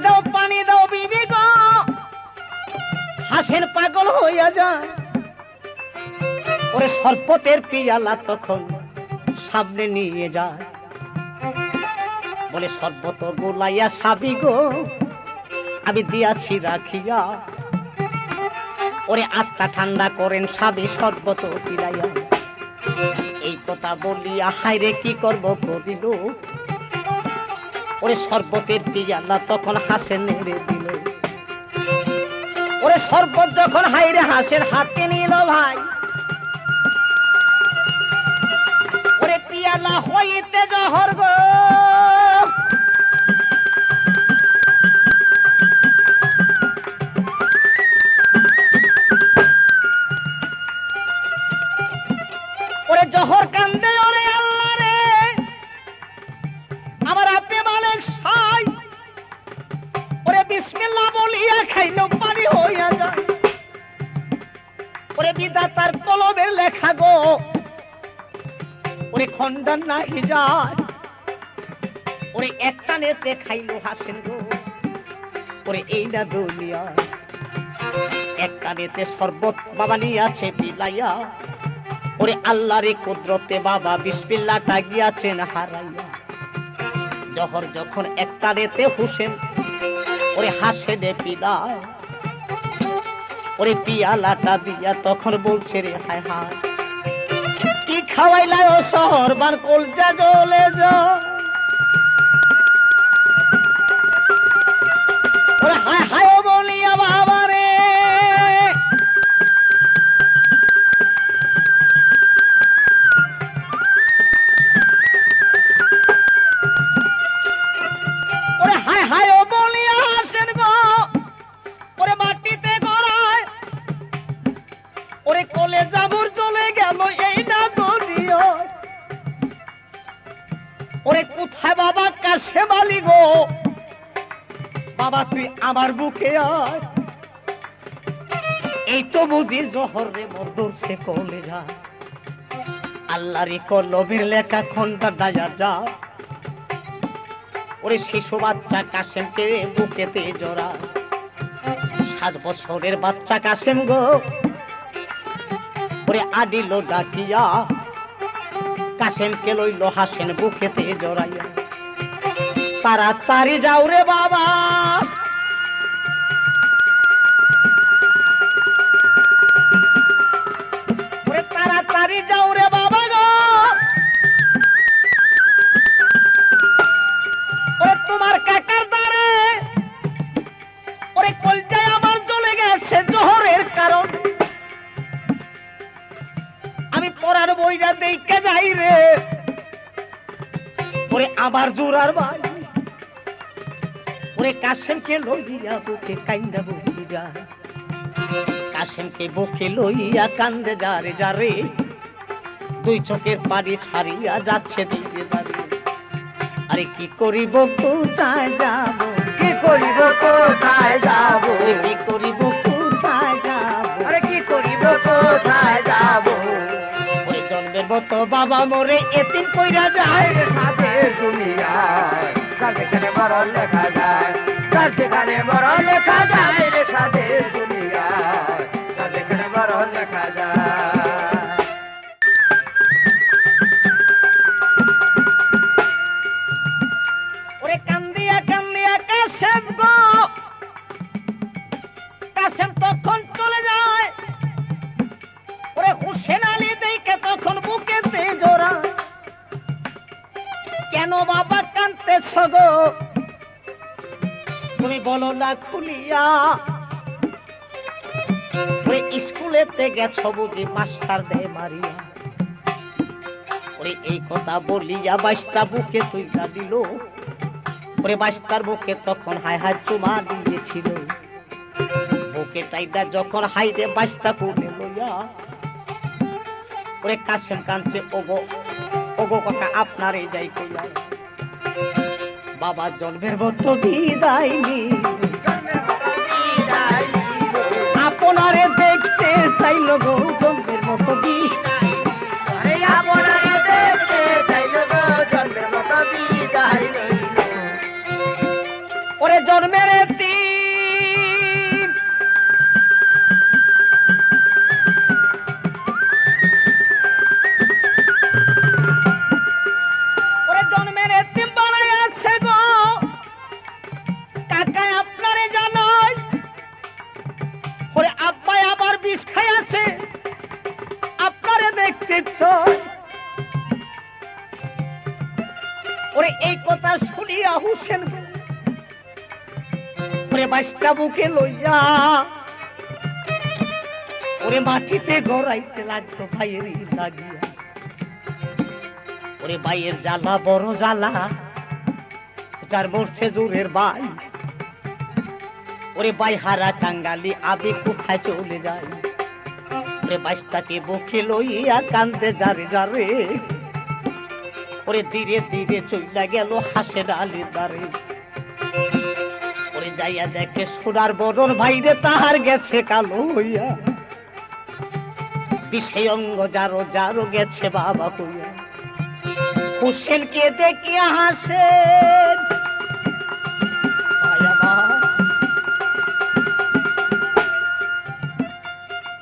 দাও পানি দাও বিবি গো, হাসেন পাগল হইয়া যায়, ওরে সরপতের পিয়ালা তখন সামনে নিয়ে যায়, বলে সর্বত গোলাইয়া সাবি গো আমি দিয়াছি রাখিয়া, ওরে আত্মা ঠান্ডা করেন স্বামী শরবত পিলাইয়া। এই কথা বলিয়া হায়রে কি করব করিল, ওরে শরবতের পিয়ালা তখন হাসে নেড়ে দিল। ওরে শরবত যখন হায়রে হাসের হাতে নিল ভাই, ওরে পিয়ালা হইতে জহর গো, ওরে জহর কান্দে ওরে আল্লাহ রে আমার আপনি মালিক সাই, ওরে বিসমিল্লাহ বলিয়া খাইলো পানি হইয়া যায়। ওরে বিধাতার কলমের লেখা গো, ওরে খণ্ডন নাহি যায়। ওরে একটা নেতে খাইলো হাসেন গো, ওরে এই না দুনিয়া। একটা নেতে শরবত বাবা নিয়াছে পিলাইয়া, ওরে আল্লাহরে কুদরতে বাবা বিসমিল্লাহটা গিয়াছেন হারাইয়া। জহর যখন একটা নেতে হুসেন ওরে হাসে দে পিলায়, ওরে পিয়ালাটা দিয়া তখন বলছে রে হায় হায় কি খাওয়াইলা ও শহর বার কলজা জ্বলে যা। ওরে হায় হায় ও বলিয়া বাবা রে, ওরে হায় হায় ও বলিয়া হাসেন গো, ওরে মাটিতে গড়ায় ওরে কোলে জাবুর চলে গেল এই না দুনিয়া। ওরে কোথায় বাবা কাছে মালি গো, বাবা তুই আমার বুকে আয়। এই তো বুঝি জহর রে মোর দূরছে কোলে যা, আল্লাহর কলমের লেখা খন্ডা দায়া যা। ওরে শিশু বাচ্চা কাসেমকে বুকেতে জড়া, 7 বছরের বাচ্চা কাসেম গো, ওরে আদিল ডাকিয়া কাসেমকে লইল হাসেন বুকেতে জড়াইয়া। তাড়াতাড়ি যাও রে বাবা, ওরে তাড়াতাড়ি যাও রে বাবা গো, ওরে তোমার কাকার দ্বারে ওরে কলজায় আমার চলে গেছে জহরের কারণ। আমি পড়ার বইটা দেখে যাই রে, ওরে আবার জোরার ভাই, ওরে কাসেমকে লইয়া বুকে কান্দা বুকে যায়। কাসেমকে বুকে লইয়া কান্দে যারে যারে, 2 চোখের পানি ছাড়িয়া যাচ্ছে দিকে দাঁড়িয়ে। আরে কি করিব কোথায় যাব, কি করিব কোথায় যাব, কি করিব কোথায় যাব, আরে কি করিব কোথায় যাব। ওরে জন্মের মতো বাবা মোরে এতিম কইরা যায় রে সাদের দুনিয়ায় যার যেখানে বড় লেখা যায়, যার যেখানে বড় লেখা যায় রে সাদের দুনিয়ায়, যার যেখানে বড় লেখা যায়। ওরে কান্দিয়া কান্দিয়া কাসেম গো, কাসেম তখন চলে যায়। ওরে হুসেন আলী দেখে তখন বুকেতে জোড়া, কেন বাবা কাঁদতেছ গো তুমি বলো না খুলিয়া। ওরে স্কুলেতে গেছ বুঝি মাস্টার দে মারিয়া। ওরে এই কথা বলিয়া বাইস্তা বুকে তুইলা দিল, ওরে বাইস্তার বুকে তখন হায় হায় চুমা দিয়েছিল। বুকে টাইদা যখন হাইরে বাইস্তা কোলে লইয়া, ওরে কাসেম কাঁদছে ওগো ওগো কাকা আপনারে যাই কইয়া। বাবা জন্মের মতো বিদায় আপনারে দেখতে চাইল গো, জন্মের মতো বিদায়, আরে আপনারে দেখতে চাইল গো, জন্মের মতো বিদায় নিল। ওরে জন্মের দিন ওরে জন্মের দিন বানাই আছে গো কাকায় আপনারে জানাই। ওরে আব্বাই আবার নিশ্চয়। ওরে এই কথা শুনিয়া হুসেন ওরে বাইশটা বুকে লইয়া ওরে মাটিতে গড়াইতে লাগতো ভাইয়েরই লাগিয়া। ওরে ভাইয়ের জ্বালা বড় জ্বালা, যার মরছে জোরের ভাই। ওরে ভাই হারা কাঙ্গালি আবে কোথায় চলে যায়। ওরে বাইশটাকে বুকে লইয়া কান্দে যারে যারে। ওরে ধীরে ধীরে চইলা গেল হাসের আলির দ্বারে। ওরে যাইয়া দেখে সোনার বদন ভাইরে তাহার গেছে কালো হইয়া। বিষে অঙ্গ যারো যারো গেছে বাবা হইয়া। হুসেনকে দেখিয়া হাসেন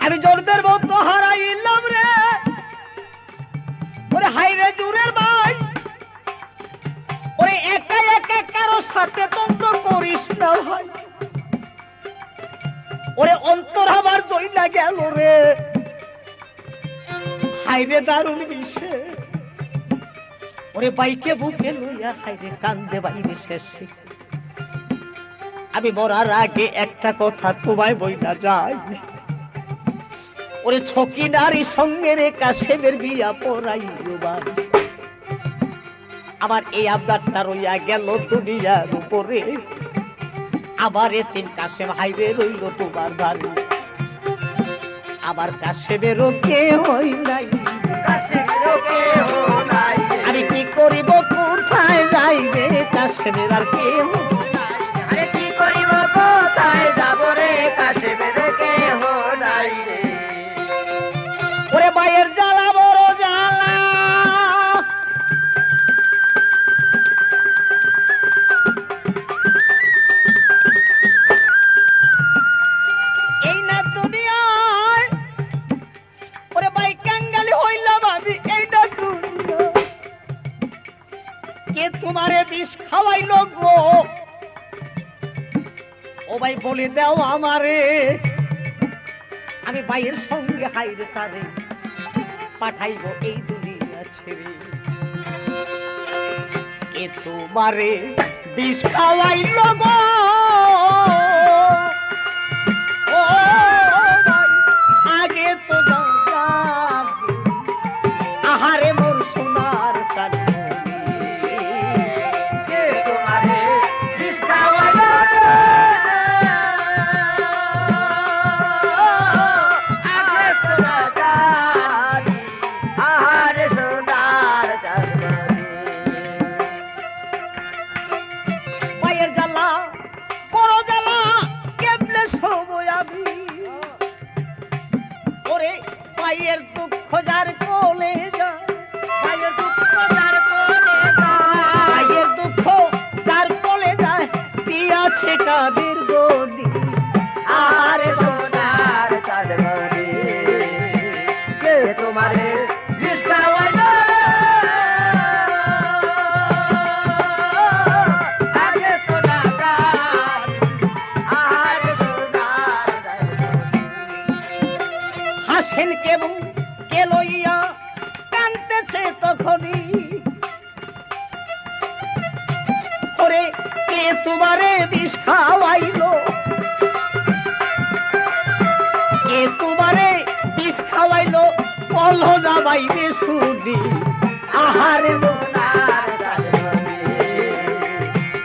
আমি জন্মের মতো হারাইলাম রে। ওরে হাই রে জুরের ভাই, ওরে একা একা কারো সাথে দ্বন্দ্ব করিস না ভাই। ওরে অন্তর আমার জইলা গেল রে, হাইরে দারুণ বিষে। ওরে বাইকে বুকে লইয়া হাইরে কান্দে বাইরে শেষে। আমি মরার আগে একটা কথা তোমায় বইলা যাই। ওরে ছকি নারী সঙ্গে রে কাশেমের বিয়া পড়াইও ভাই। আবার এই আবদারটা রইয়া গেল দুনিয়ার উপরে। আবার এতিম কাশেম হাইরে রইল তোমার বাড়ি। আবার কাশেমেরও কেউ হই নাই, আমি কি করিব কোথায় যাইবে কাশেমের আর কেউ। আরে কি করিব কোথায় যাব রে, কাশেমের কেহ নাই রে। ওরে মায়ের জ্বালা বড় জ্বালা, এই না দুনিয়ায়। ওরে ভাই কাঙ্গালি হইলাম আমি, এই না দুনিয়া। কে তোমারে বিষ খাওয়াইলো গো, ও ভাই বলে দাও আমারে। আমি ভাইয়ের সঙ্গে হাইরে তারে পাঠাইব এই দুনিয়া ছেড়ে। কে তোমারে বিষ খাওয়াইল গো, ও ভাই আগে তো জানবে। আহারে মোর সোনার সাথী, কে তোমারে বিষ খাওয়াইলো, আগে তোরা জানি। আহারে সোনার চাঁদনি। ভাইয়ের জ্বালা বড় জ্বালা, কেমনে সময় আমি। ওরে ভাইয়ের দুঃখ যার কোলে যায়, ভাইয়ের দুঃখ যার কোলে যায়, ভাইয়ের দুঃখ যার কোলে যায়, দিয়াছে কাদের গদি। আহারে সোনার চাঁদনি। কে তোমারে বিষ খাওয়াইলো, আগে তোরা জানি। আহারে সোনার চাঁদনি। হাসেন কেবল কে লইয়া কানতেছে তখনই। ওরে কে তোমারে বিষ খাওয়াইলো, কে তোমারে বিষ খাওয়াইলো, বলো না বাইরে শুনি। আহারে সোনার চাঁদনি।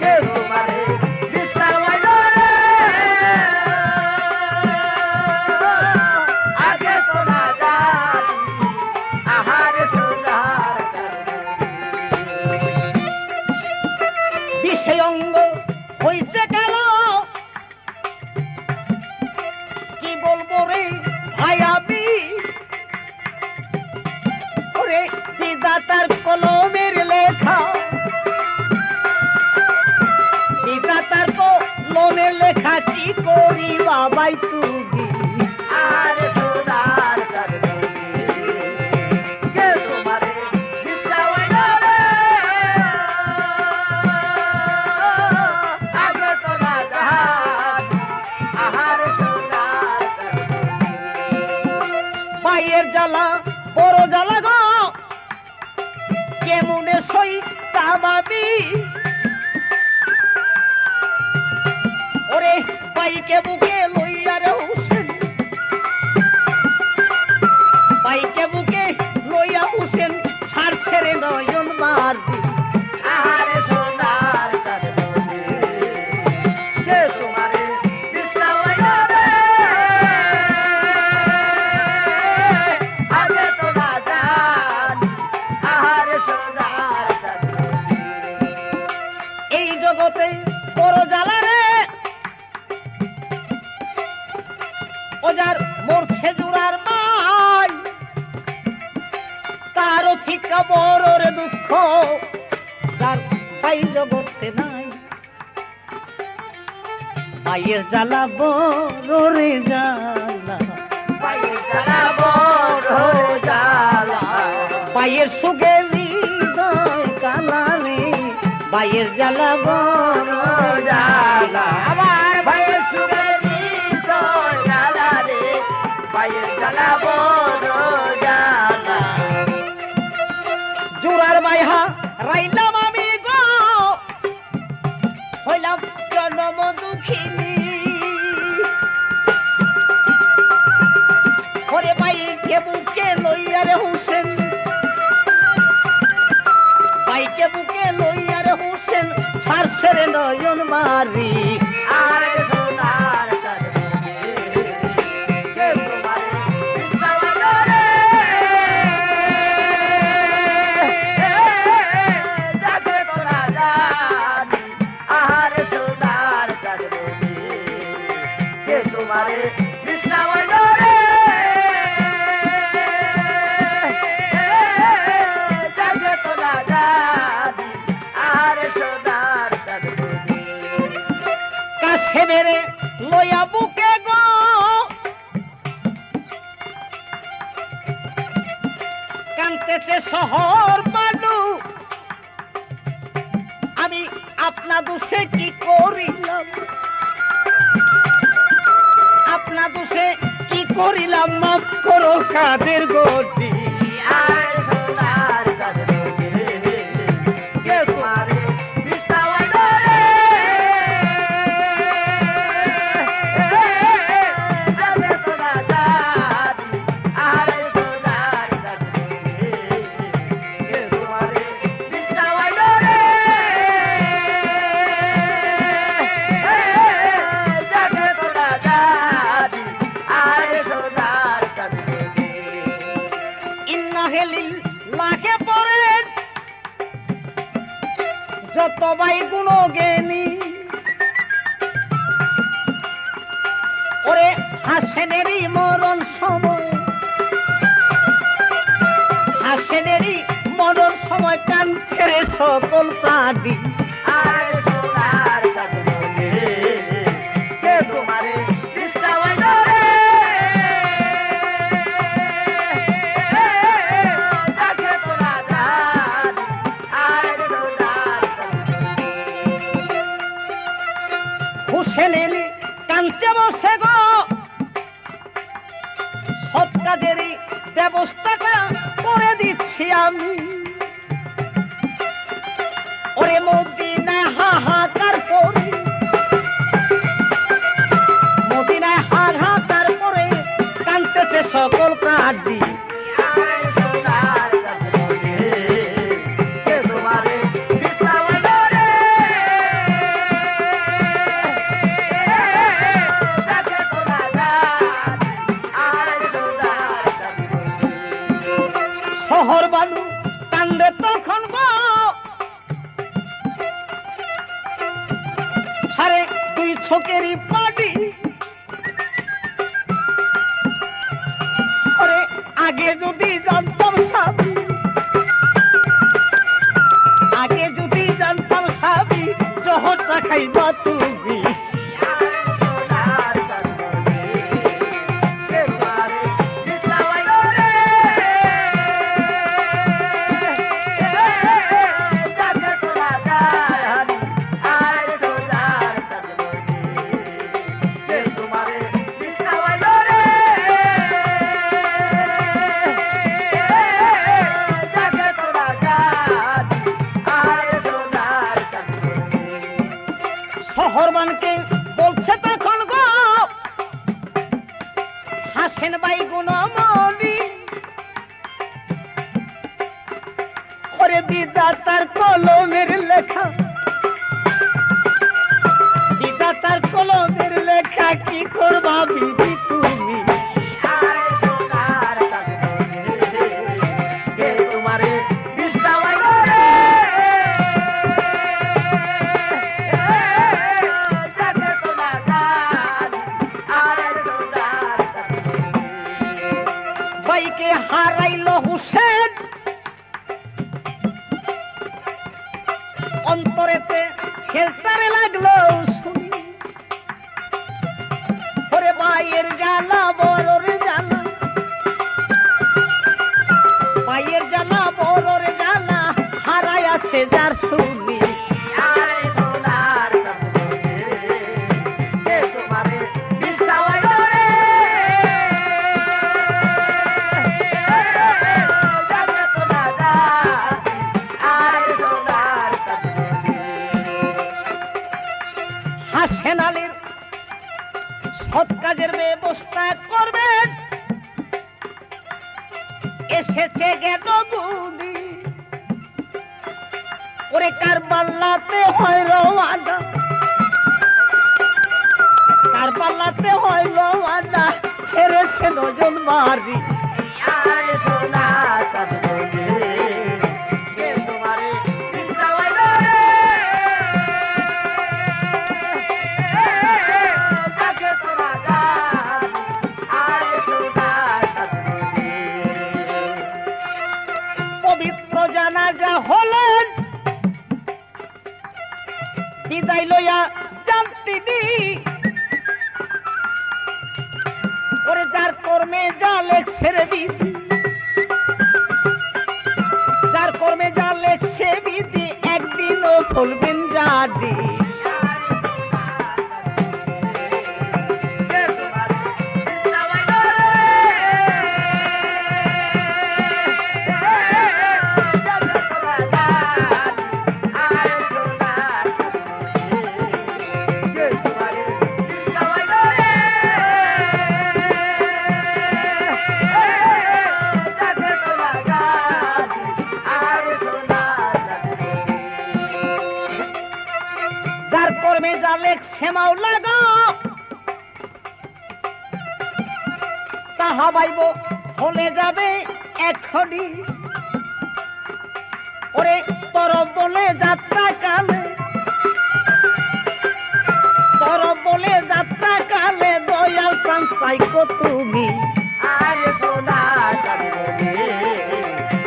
কে তোমারে বিষ খাওয়াইলো রে, আগে তোরা জানি। আহারে সোনার চাঁদনি। বিষে অঙ্গ হইছে গেল, কি বলবো রে ভাই আমি। ওরে বিধাতার কলমের লেখা, বিধাতার কলমের লেখা কি করি বাবাই তুমি। আহারে সোনার চাঁদনি। কে তোমারে বিষ খাওয়াইলো রে, আগে তোরা জানি। আহারে সোনার চাঁদনি। ভাইয়ের জ্বালা বড় জ্বালা গো, সইতাম আমি ওরে বাইকে বুকে লইয়া রে হুসেন বাইকে বুকে লইয়া হুসেন ছাড়ছে রে নয়ন মারবি আরে সোনার চাঁদনি কে তোমারে বিছাওয়াইলো রে আগে তো না জানি আরে সোনার চাঁদনি এই জগতে বড় জ্বালা রে ও যার মরছে জুড়ার মাই তারও থিকা বড় রে দুঃখ যার ভাই জগতে নাই ভাইয়ের জ্বালা বড় রে জ্বালা পায়ে জ্বালা বড় জ্বালা ভাইয়ের সুখে হৃদয় কালা রে ভাইয়ের জ্বালা বড় জ্বালা আমার ভাইয়ের সুখে হৃদয় জ্বালা রে ভাইয়ের জ্বালা বড় জ্বালা জুরার মাইহা রাইলাম আমি গো হইলাম জনম দুঃখিনী ওরে বাইকে বুকে লইয়া রে হুসেন বাইকে বুকে লইয়া রে হুসেন ছাড়ছে রে নয়ন মারি আরে সোনার চাঁদনি কে তোমারে বিছাওয়াইলো রে যাকে তো না জানি আরে সোনার চাঁদনি কে তোমারে বিছাওয়াইলো রে যাকে তো না জানি আরে সোনার চাঁদনি কাছে মেরে লইয়া বুকে গো কানতেছে শহর মানু আমি আপনা দোষে কি করিলাম আপনা দোষে কি করিলাম মাফ করো কাদের গতি আরে সোনার চাঁদনি কে তোমারে বিছাওয়াইলো রে যাকে তো না জানি আরে সোনার চাঁদনি কে তোমারে বিছাওয়াইলো রে যাকে তো না জানি আরে সোনার চাঁদনি ইন্না হেলিল লাখে পড়ে যত ভাই গুণ জ্ঞানী ওরে হাসেনেরই মরণ সময় হাসেনেরই মরণ সময় কানছে রে সকল প্রাণী আরে সোনার চাঁদনি কে তোমারে বিছাওয়াইলো রে যাকে তো না জানি আরে সোনার চাঁদনি হুসেন এলি কানতে বসে গো সব কাজেরই ব্যবস্থাটা করে দিচ্ছি আমি ওরে মদিনায় হাহাকার করি মদিনায় হাহাকার করে কানতেছে সকল প্রাণী আরে সোনার চাঁদনি কে তোমারে বিছাওয়াইলো রে যাকে তো না জানি আরে সোনার চাঁদনি শহর বানু কান্দে তখন গো সারে দুই চোখেরই পানি ওরে আগে যদি জানতাম স্বামী আগে যদি জানতাম স্বামী জহরটা খাইবা তুমি আরে সোনার চাঁদনি কে তোমারে বিছাওয়াইলো রে যাকে তো না জানি আরে সোনার চাঁদনি কে তোমারে বিছাওয়াইলো রে ওরে বিধাতার কলমের লেখা, বিধাতার কলমের লেখা কি করবা বিধি তুমি? আরে সোনার চাঁদনি কে তোমারে বিষ্টাইল রে যাতে তোলা জানি আরে সোনার চাঁদনি ভাইকে হারাইল হুসেন অন্তরেতে ছেলতারে লাগলো শুনি ওরে ভাইয়ের জ্বালা বড়র জ্বালা, ভাইয়ের জ্বালা বড়র জ্বালা হারাই আছে যার শুনি। আরে সোনার চাঁদনি কে তোমারে বিষ্টাইল রে যাতে তোলা জানি আরে সোনার চাঁদনি হাসেন আলীর সৎ কাজের ব্যবস্থা করবেন, এসেছে গেল গুলি ওরে কারবালাতে হয় রওয়ানা, কারবালাতে হয় রওয়ানা ছেড়েছে নজন বাড়ি। আরে সোনার চাঁদনি কে তোমারে বিষ্টাইল রে যাতে তোলা জানি আরে সোনার চাঁদনি পবিত্র জানাজা হলেন বিদায় লইয়া জানতিনি ওরে যার কর্মে যা লেখছে রে বিধি, যার কর্মে যা লেখছে বিধি একদিনও ভুলবেন জানি। কে তোমারে বিষ্টাইল রে যাতে তোলা জানি আরে সোনার চাঁদনি কে তোমারে বিষ্টাইল রে যাতে তোলা জানি আরে সোনার চাঁদনি যার কর্মে যা লেখছে মাওলা গো তাহা বাইব হলে যাবে এখনই ওরে তরফ বলে যাত্রা কালে, তরফ বলে যাত্রা কালে দয়াল প্রাণ পাইকো তুমি। আরে সোনার চাঁদনি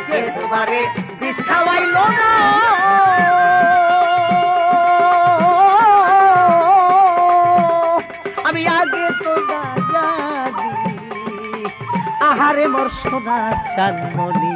কে তোমারে বিষ খাওয়াইল না আমি আগে তো না জানি আহারে মোর সোনা চাঁদমণি।